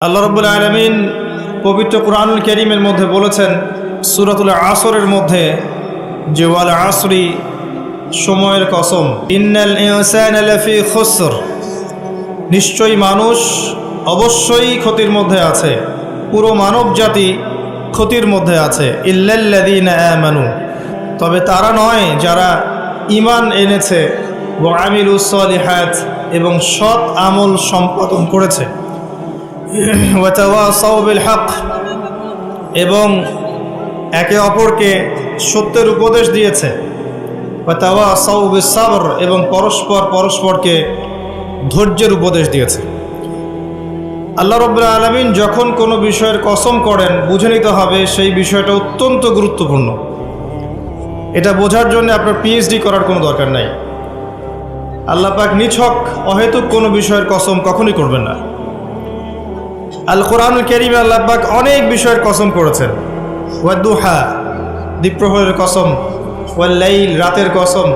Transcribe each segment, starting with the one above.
আল্লাহ রাব্বুল আলামিন পবিত্র কুরআনুল কারীমের মধ্যে বলেছেন সূরাতুল আসরের মধ্যে যে ওয়াল আসরি সময়ের কসম, ইন্নাল ইনসানা লাফি খুসর, নিশ্চয়ই মানুষ অবশ্যই ক্ষতির মধ্যে আছে, পুরো মানব জাতি ক্ষতির মধ্যে আছে। ইল্লাল্লাযীনা আমানু, তবে তারা নয় যারা ঈমান এনেছে, ওয়া আমিলুস সলিহাত, এবং সৎ আমল সম্পাদন করেছে, ওয়াতাওয়াসাউ বিল হক, এবং একে অপরকে সত্যের উপদেশ দিয়েছে, ওয়াতাওয়াসাউ বিস সাবর, এবং পরস্পরকে ধৈর্যের উপদেশ দিয়েছে। আল্লাহ রাব্বুল আলামিন যখন কোনো বিষয়ের কসম করেন, বুঝে নিতে হবে সেই বিষয়টা অত্যন্ত গুরুত্বপূর্ণ। এটা বোঝার জন্য আপনার পিএইচডি করার কোনো দরকার নাই। আল্লাহ পাক নিছক অহেতুক কোনো বিষয়ের কসম কখনই করবেন না। আল কোরআনুল কারীমে আল্লাহ পাক অনেক বিষয়ের কসম করেছেন। ওয়াদ-দুহা, দ্বীপ্রহরের কসম, ওয়াল লাইল, রাতের কসম,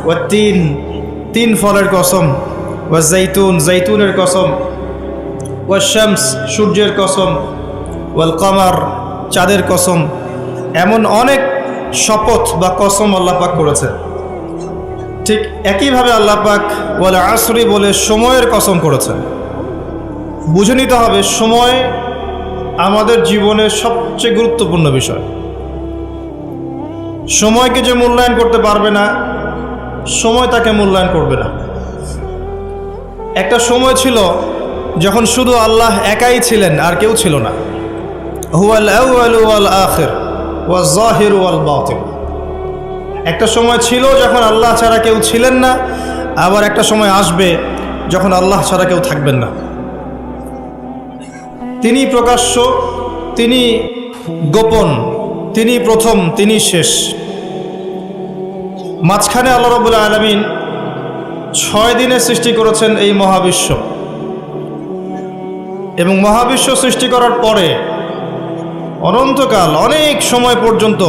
ওয়াত-তিন, তিন ফলের কসম, ওয়াজ-জাইতুন, জাইতুনের কসম, ওয়াশ-শামস, সূর্যের কসম, ওয়াল কমার, চাঁদের কসম। এমন অনেক শপথ বা কসম আল্লাহ পাক করেছেন। ঠিক একইভাবে আল্লাহ পাক ওয়াল আসরি বলে সময়ের কসম করেছেন। বুঝে নিতে হবে সময় আমাদের জীবনের সবচেয়ে গুরুত্বপূর্ণ বিষয়। সময়কে যে মূল্যায়ন করতে পারবে না, সময় তাকে মূল্যায়ন করবে না। একটা সময় ছিল যখন শুধু আল্লাহ একাই ছিলেন, আর কেউ ছিল না। হুয়াল আউয়ালু ওয়াল আখির ওয়াজ যাহিরু ওয়াল বাতিন। একটা সময় ছিল যখন আল্লাহ ছাড়া কেউ ছিলেন না, আবার একটা সময় আসবে যখন আল্লাহ ছাড়া কেউ থাকবেন না। তিনি প্রকাশ্য, তিনি গোপন, তিনি প্রথম, তিনি শেষ। মাঝখানে আল্লাহ রাব্বুল আলামিন 6 দিনে সৃষ্টি করেছেন এই মহাবিশ্ব, এবং মহাবিশ্ব সৃষ্টি করার পরে অনন্তকাল, অনেক সময় পর্যন্ত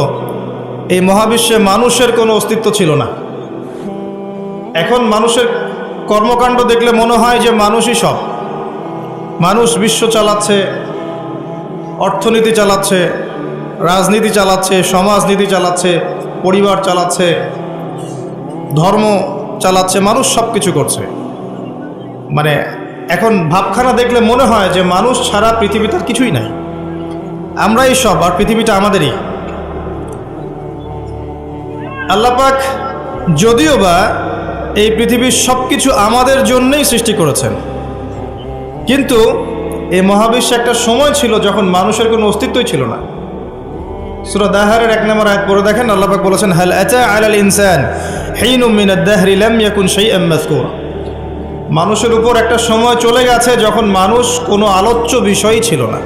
এই মহাবিশ্বে মানুষের কোনো অস্তিত্ব ছিল না। এখন মানুষের কর্মকাণ্ড দেখলে মনে হয় যে মানুষই সব। মানুষ বিশ্ব চালাচ্ছে, অর্থনীতি চালাচ্ছে, রাজনীতি চালাচ্ছে, সমাজনীতি চালাচ্ছে, পরিবার চালাচ্ছে, ধর্ম চালাচ্ছে, মানুষ সব কিছু করছে। মানে এখন ভাবখানা দেখলে মনে হয় যে মানুষ ছাড়া পৃথিবীতে আর কিছুই নাই, আমরাই সব, আর পৃথিবীটা আমাদেরই। আল্লাহ পাক যদিও বা এই পৃথিবীর সব কিছু আমাদের জন্যই সৃষ্টি করেছেন, কিন্তু এই মহাবিশ্বে একটা সময় ছিল যখন মানুষের কোনো অস্তিত্বই ছিল না। সূরা দাহরের 1 নম্বর আয়াত পড়ে দেখেন, আল্লাহ পাক বলেছেন, হাল আতা আলাল ইনসান হিনুম মিনাদ দাহরি লাম ইয়াকুন শাইআম মাযকুরা। মানুষের উপর একটা সময় চলে গেছে যখন মানুষ কোনো আলোচ্য বিষয়ই ছিল না।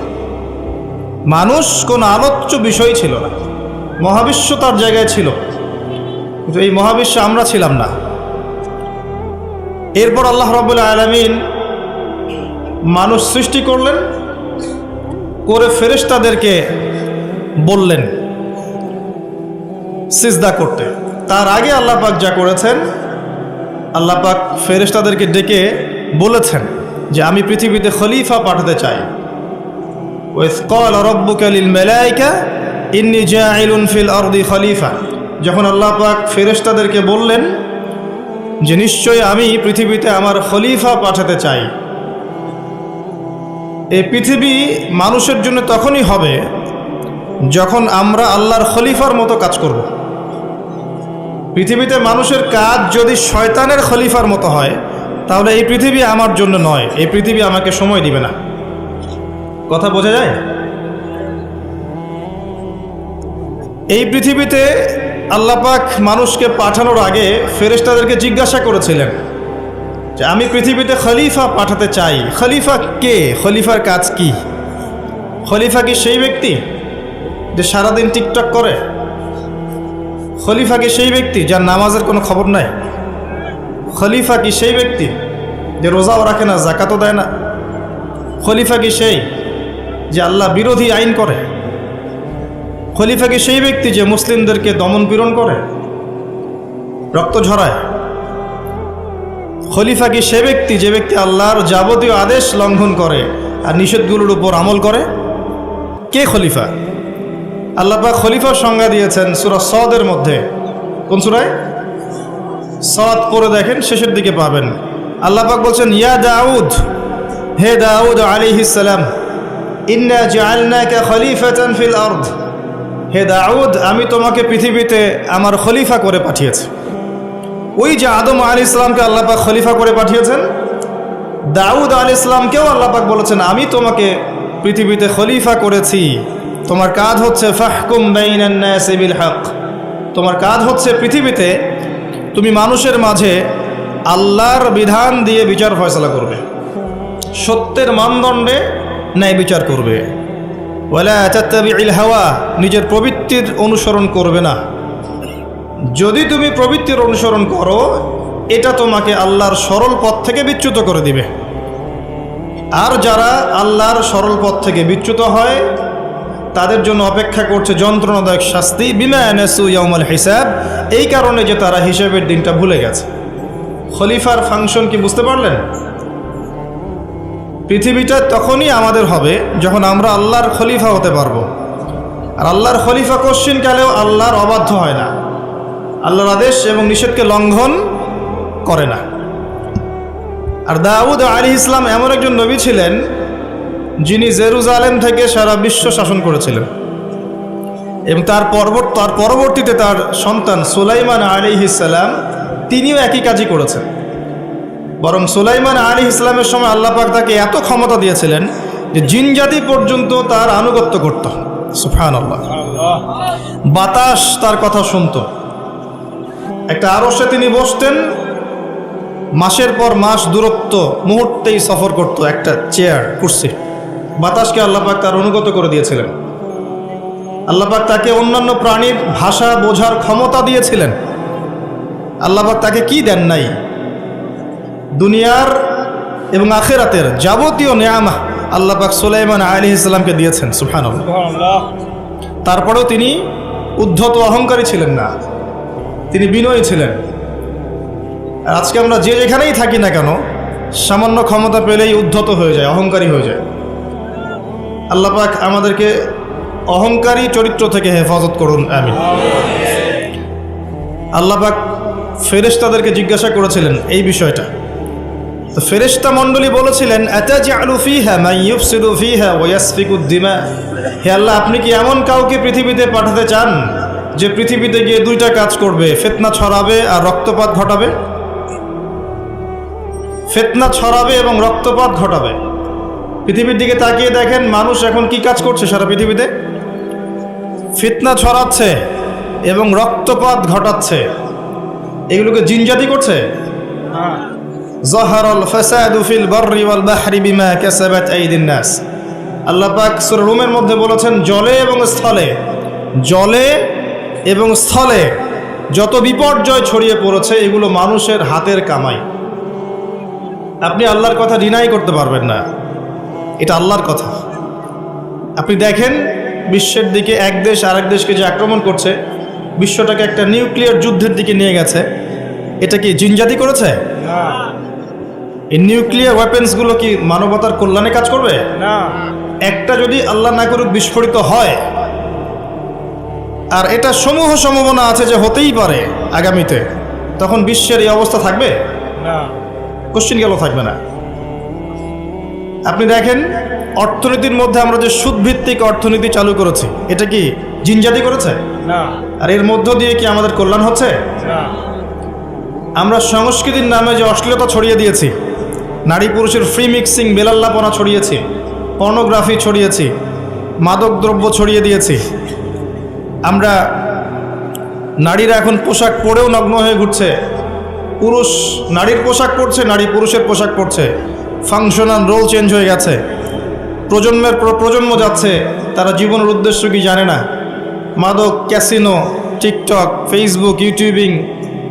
মানুষ কোনো আলোচ্য বিষয় ছিল না। মহাবিশ্ব তার জায়গায় ছিল, কিন্তু এই মহাবিশ্বে আমরা ছিলাম না। এরপর আল্লাহ রাব্বুল আলামিন মানুষ সৃষ্টি করলেন, করে ফেরেশতাদেরকে বললেন সিজদা করতে। তার আগে আল্লাহ পাক যা করেছেন, আল্লাহ পাক ফেরেশতাদেরকে ডেকে বলেছেন যে আমি পৃথিবীতে খলিফা পাঠাতে চাই। ওয়াইয ক্বালা রাব্বুকা লিল মালায়েকা ইন্নী জাঈলুন ফিল আরদি খলিফা, যখন আল্লাহ পাক ফেরেশতাদেরকে বললেন যে নিশ্চয়ই আমি পৃথিবীতে আমার খলিফা পাঠাতে চাই। এই পৃথিবী মানুষের জন্য তখনই হবে যখন আমরা আল্লাহর খলিফার মতো কাজ করব। পৃথিবীতে মানুষের কাজ যদি শয়তানের খলিফার মতো হয়, তাহলে এই পৃথিবী আমার জন্য নয়, এই পৃথিবী আমাকে সময় দিবে না। কথা বোঝা যায়? এই পৃথিবীতে আল্লাহ পাক মানুষকে পাঠানোর আগে ফেরেশতাদেরকে জিজ্ঞাসা করেছিলেন যে আমি পৃথিবীতে খলিফা পাঠাতে চাই। খলিফা কে? খলিফার কাজ কি? খলিফা কি সেই ব্যক্তি যে সারাদিন টিকটক করে? খলিফা কি সেই ব্যক্তি যার নামাজের কোনো খবর নাই? খলিফা কি সেই ব্যক্তি যে রোজাও রাখে না, যাকাতও দেয় না? খলিফা কি সেই যে আল্লাহ বিরোধী আইন করে? খলিফা কি সেই ব্যক্তি যে মুসলিমদেরকে দমন পীড়ন করে, রক্ত ঝরায়? খলিফা কি সে ব্যক্তি যে ব্যক্তি আল্লাহর যাবতীয় আদেশ লঙ্ঘন করে, আর নিষেধগুলোর উপর আমল করে? কে খলিফা? আল্লাহ পাক খলিফার সংজ্ঞা দিয়েছেন সূরা সদের মধ্যে। কোন সূরায়? সদ পড়ে দেখেন, শেষের দিকে পাবেন। আল্লাহ পাক বলছেন, ইয়া দাউদ, হে দাউদ আলাইহিস সালাম, ইন্না জাআলনাকা খলিফাতান ফিল আরদ, হে দাউদ, আমি তোমাকে পৃথিবীতে আমার খলিফা করে পাঠিয়েছি। ওই যে আদম আলাইহিস সালামকে আল্লাহ পাক খলিফা করে পাঠিয়েছেন, দাউদ আলাইহিস সালামকেও আল্লাহ পাক বলেছেন, আমি তোমাকে পৃথিবীতে খলিফা করেছি। তোমার কাজ হচ্ছে ফাহকুম বাইনান নাসি বিল হক, তোমার কাজ হচ্ছে পৃথিবীতে তুমি মানুষের মাঝে আল্লাহর বিধান দিয়ে বিচার ফয়সালা করবে, সত্যের মানদণ্ডে ন্যায় বিচার করবে। ওয়ালা তাত্তাবিউল হাওয়া, নিজের প্রবৃত্তির অনুসরণ করবে না। যদি তুমি প্রবৃত্তির অনুসরণ করো, এটা তোমাকে আল্লাহর সরল পথ থেকে বিচ্যুত করে দিবে। আর যারা আল্লাহর সরল পথ থেকে বিচ্যুত হয়, তাদের জন্য অপেক্ষা করছে যন্ত্রণাদায়ক শাস্তি, বিমা নাসু ইয়াউমাল হিসাব, এই কারণে যে তারা হিসাবের দিনটা ভুলে গেছে। খলিফার ফাংশন কি বুঝতে পারলেন? পৃথিবীটা তখনই আমাদের হবে যখন আমরা আল্লাহর খলিফা হতে পারবো। আর আল্লাহর খলিফা কোশ্চিনকালেও আল্লাহর অবাধ্য হয় না, আল্লাহর আদেশ এবং নিষেধকে লঙ্ঘন করে না। আর দাউদ আলাইহিস সালাম এমন একজন নবী ছিলেন যিনি জেরুজালেম থেকে সারা বিশ্ব শাসন করেছিলেন, এবং তার পরবর্তীতে তার সন্তান সুলাইমান আলাইহিস সালাম তিনিও একই কাজই করেছেন। বরং সুলাইমান আলাইহিস সালামের সময় আল্লাহ পাক তাকে এত ক্ষমতা দিয়েছিলেন যে জিন জাতি পর্যন্ত তার আনুগত্য করত। সুবহানাল্লাহ। বাতাস তার কথা শুনত। একটা আরশে তিনি বসতেন, মাসের পর মাস দূরত্ব মুহূর্তেই সফর করত একটা চেয়ার, কুরসি। বাতাসকে আল্লাহ পাক তার অনুগত করে দিয়েছিলেন। আল্লাহ পাক তাকে অন্যান্য প্রাণীর ভাষা বোঝার ক্ষমতা দিয়েছিলেন। আল্লাহ পাক তাকে কি দেন নাই? দুনিয়ার এবং আখিরাতের যাবতীয় নেয়ামা আল্লাহ পাক সুলাইমান আলাইহিস সালামকে দিয়েছেন। সুবহানাল্লাহ। তারপরেও তিনি উদ্ধত অহংকারী ছিলেন না, তিনি বিনয়ী ছিলেন। আর আজকে আমরা যে যেখানেই থাকি না কেন, সামান্য ক্ষমতা পেলেই উদ্ধত হয়ে যায়, অহংকারী হয়ে যায়। আল্লাহ পাক আমাদেরকে অহংকারী চরিত্র থেকে হেফাজত করুন, আমিন। আল্লাহ পাক ফেরেশতাদেরকে জিজ্ঞাসা করেছিলেন এই বিষয়টা। তো ফেরেশতা মণ্ডলী বলেছিলেন, আতাজআলু ফিহা মান ইউফসিদু ফিহা ওয়া ইয়াসফিকুদ দিমা, হে আল্লাহ, আপনি কি এমন কাউকে পৃথিবীতে পাঠাতে চান যে পৃথিবীতে গিয়ে দুইটা কাজ করবে, ফিতনা ছড়াবে আর রক্তপাত ঘটাবে? ফিতনা ছড়াবে এবং রক্তপাত ঘটাবে। পৃথিবীর দিকে তাকিয়ে দেখেন, মানুষ এখন কি কাজ করছে সারা পৃথিবীতে? ফিতনা ছড়াচ্ছে এবং রক্তপাত ঘটাচ্ছে। এগুলোকে জিনজাতি করছে। যাহারাল ফাসাদু ফিল বাররি ওয়াল বাহরি বিমা কাসাবাত আইদিন নাস, আল্লাহ পাক সূরা রুমের মধ্যে বলেছেন, জলে এবং স্থলে যত বিপর্যয় ছড়িয়ে পড়েছে এগুলো মানুষের হাতের কামাই। আপনি আল্লাহর কথা ডিনাই করতে পারবেন না, এটা আল্লাহর কথা। আপনি দেখেন বিশ্বের দিকে এক দেশ আরেক দেশকে যে আক্রমণ করছে, বিশ্বটাকে একটা নিউক্লিয়ার যুদ্ধের দিকে নিয়ে গেছে, এটা কি জিনজাতি করেছে? না। এই নিউক্লিয়ার ওয়েপেন্সগুলো কি মানবতার কল্যাণে কাজ করবে? না। একটা যদি আল্লাহ না করুক বিস্ফোরিত হয়, আর এটা সমূহ সম্ভাবনা আছে যে হতেই পারে আগামীতে, তখন বিশ্বের এই অবস্থা থাকবে? না। কোশ্চিন গেল থাকবে না। আপনি দেখেন অর্থনীতির মধ্যে আমরা যে সুদভিত্তিক অর্থনীতি চালু করেছি, এটা কি জিনজাতি করেছে? না। আর এর মধ্য দিয়ে কি আমাদের কল্যাণ হচ্ছে? না। আমরা সংস্কৃতির নামে যে অশ্লীলতা ছড়িয়ে দিয়েছি, নারী পুরুষের ফ্রি মিক্সিং, বেলাল্লাপনা ছড়িয়েছি, পর্নোগ্রাফি ছড়িয়েছি, মাদকদ্রব্য ছড়িয়ে দিয়েছি। আমরা নারীরা এখন পোশাক পরেও নগ্ন হয়ে ঘুরছে, পুরুষ নারীর পোশাক পরছে, নারী পুরুষের পোশাক পরছে, ফাংশনাল রোল চেঞ্জ হয়ে গেছে। প্রজন্মের পর প্রজন্ম যাচ্ছে, তারা জীবনের উদ্দেশ্য কি জানে না। মাদক, ক্যাসিনো, টিকটক, ফেসবুক, ইউটিউবিং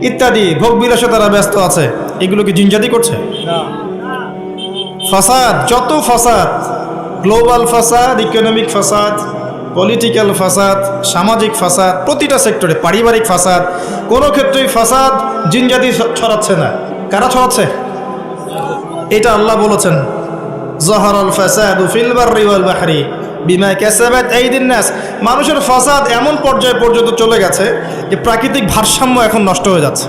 ইত্যাদি ভোগবিলাসে তারা ব্যস্ত আছে। এগুলো কি জিনজাতি করছে? ফাসাদ, যত ফাসাদ, গ্লোবাল ফাসাদ, ইকোনমিক ফাসাদ, পলিটিক্যাল ফাসাদ, সামাজিক ফাসাদ, প্রতিটা সেক্টরে, পারিবারিক ফাসাদ, কোনো ক্ষেত্রেই ফাসাদ জিনজাতি ছড়াচ্ছে না। কারা ছড়াচ্ছে? এটা আল্লাহ বলেছেন, যাহারাল ফাসাদু ফিল বাররি ওয়াল বাহরি বিমা কাসাবাত আইদিন নাস। মানুষের ফাসাদ এমন পর্যায়ে পর্যন্ত চলে গেছে যে প্রাকৃতিক ভারসাম্য এখন নষ্ট হয়ে যাচ্ছে।